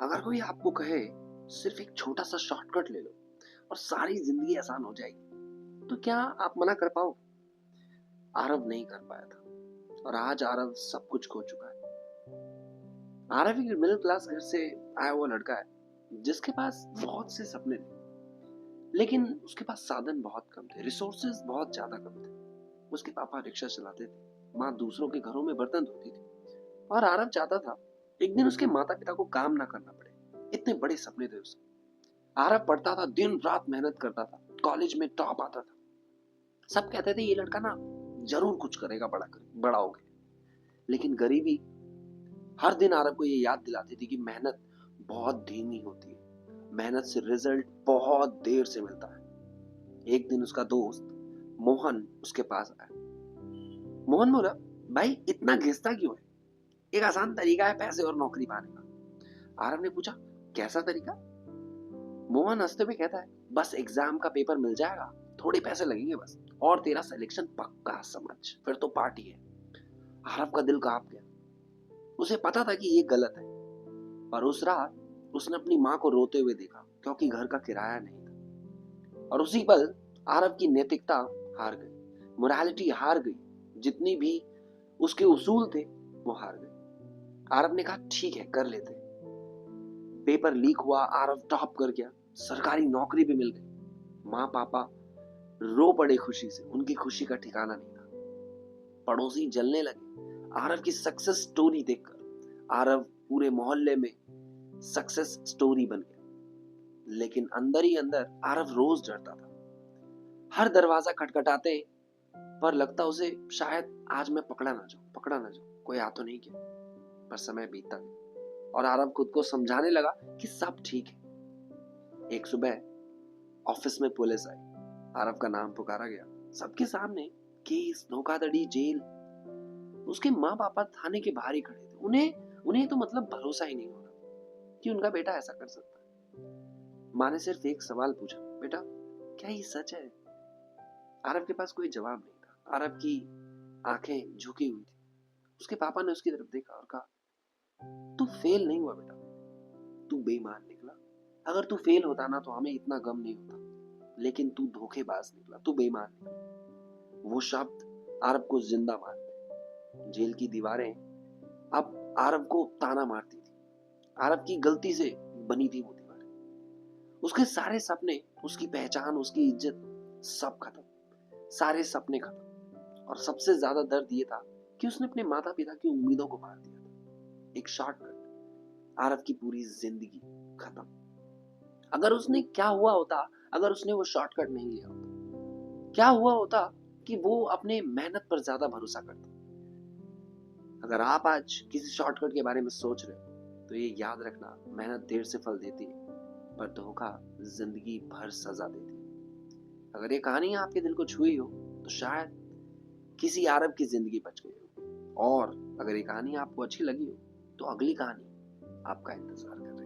अगर कोई आपको कहे सिर्फ एक छोटा सा शॉर्टकट ले लो और सारी जिंदगी आसान हो जाएगी, तो क्या आप मना कर पाओगे? आरव नहीं कर पाया था और आज आरव सब कुछ खो चुका है। आरव एक मिडिल क्लास घर से आया हुआ लड़का है जिसके पास बहुत से सपने थे, लेकिन उसके पास साधन बहुत कम थे, रिसोर्सेज बहुत ज्यादा कम थे। उसके पापा रिक्शा चलाते थे, माँ दूसरों के घरों में बर्तन धोती थी और आरव चाहता था एक दिन उसके माता पिता को काम ना करना पड़े। इतने बड़े सपने थे उसके। आरव पढ़ता था, दिन रात मेहनत करता था, कॉलेज में टॉप आता था। सब कहते थे ये लड़का ना जरूर कुछ करेगा बड़ा हो गया। लेकिन गरीबी हर दिन आरव को ये याद दिलाती थी कि मेहनत बहुत धीमी होती है, मेहनत से रिजल्ट बहुत देर से मिलता है। एक दिन उसका दोस्त मोहन उसके पास आया। मोहन बोला, भाई इतना घिसता क्यों है? एक आसान तरीका है पैसे और नौकरी पाने का। आरव ने पूछा, कैसा तरीका? मोहन हंसते हुए कहता है, बस एग्जाम का पेपर मिल जाएगा, थोड़े पैसे लगेंगे बस, और तेरा सिलेक्शन पक्का, समझ, फिर तो पार्टी है। आरव का दिल कांप गया। उसे पता था कि ये गलत है, पर उस रात उसने अपनी माँ को रोते हुए देखा क्योंकि घर का किराया नहीं था। और उसी पल आरव की नैतिकता हार गई, मोरालिटी हार गई, जितनी भी उसके उसूल थे वो हार गए। आरव ने कहा, ठीक है कर लेते। पेपर लीक हुआ, आरव टॉप कर गया, सरकारी नौकरी भी मिल गई। माँ पापा रो पड़े खुशी से, उनकी खुशी का ठिकाना नहीं था। पड़ोसी जलने लगे आरव की सक्सेस स्टोरी देखकर। आरव पूरे मोहल्ले में सक्सेस स्टोरी बन गया, लेकिन अंदर ही अंदर आरव रोज डरता था। हर दरवाजा खटखटाते पर लगता उसे शायद आज मैं पकड़ा ना जाऊं, कोई आ तो नहीं गया। पर समय बीतता गया और आरव खुद को समझाने लगा कि सब ठीक है। एक सुबह ऑफिस में पुलिस आई, आरव का नाम पुकारा गया सबके सामने। केस, धोखाधड़ी, जेल। उसके माँ पापा थाने के बाहर ही खड़े थे। उन्हें उन्हें तो मतलब भरोसा ही नहीं हो रहा कि उनका बेटा ऐसा कर सकता है। माँ ने सिर्फ एक सवाल पूछा, बेटा क्या ये सच है? आरव के पास कोई जवाब नहीं था। आरव की आंखें झुकी हुई थी। उसके पापा ने उसकी तरफ देखा और कहा, तू फेल नहीं हुआ बेटा, तू बेईमान निकला। अगर तू फेल होता ना तो हमें इतना गम नहीं होता, लेकिन तू धोखेबाज निकला, तू बेईमान निकला। वो शब्द आरव को जिंदा मार गए। जेल की दीवारें अब आरव को ताना मारती थी। आरव की गलती से बनी थी वो दीवारें। उसके सारे सपने, उसकी पहचान, उसकी इज्जत, सब खत्म। सारे सपने खत्म। और सबसे ज्यादा दर्द ये था कि उसने अपने माता पिता की उम्मीदों को मार दिया था। एक शॉर्टकट, आरव की पूरी जिंदगी खत्म। अगर उसने क्या हुआ होता अगर उसने वो शॉर्टकट नहीं लिया होता? क्या हुआ होता कि वो अपने मेहनत पर ज्यादा भरोसा करता? अगर आप आज किसी शॉर्टकट के बारे में सोच रहे हो तो ये याद रखना, मेहनत देर से फल देती है, पर धोखा जिंदगी भर सजा देती है। अगर ये कहानी आपके दिल को छुई हो तो शायद किसी आरब की जिंदगी बच गई हो, और अगर ये कहानी आपको अच्छी लगी हो तो अगली कहानी आपका इंतजार कर रही है।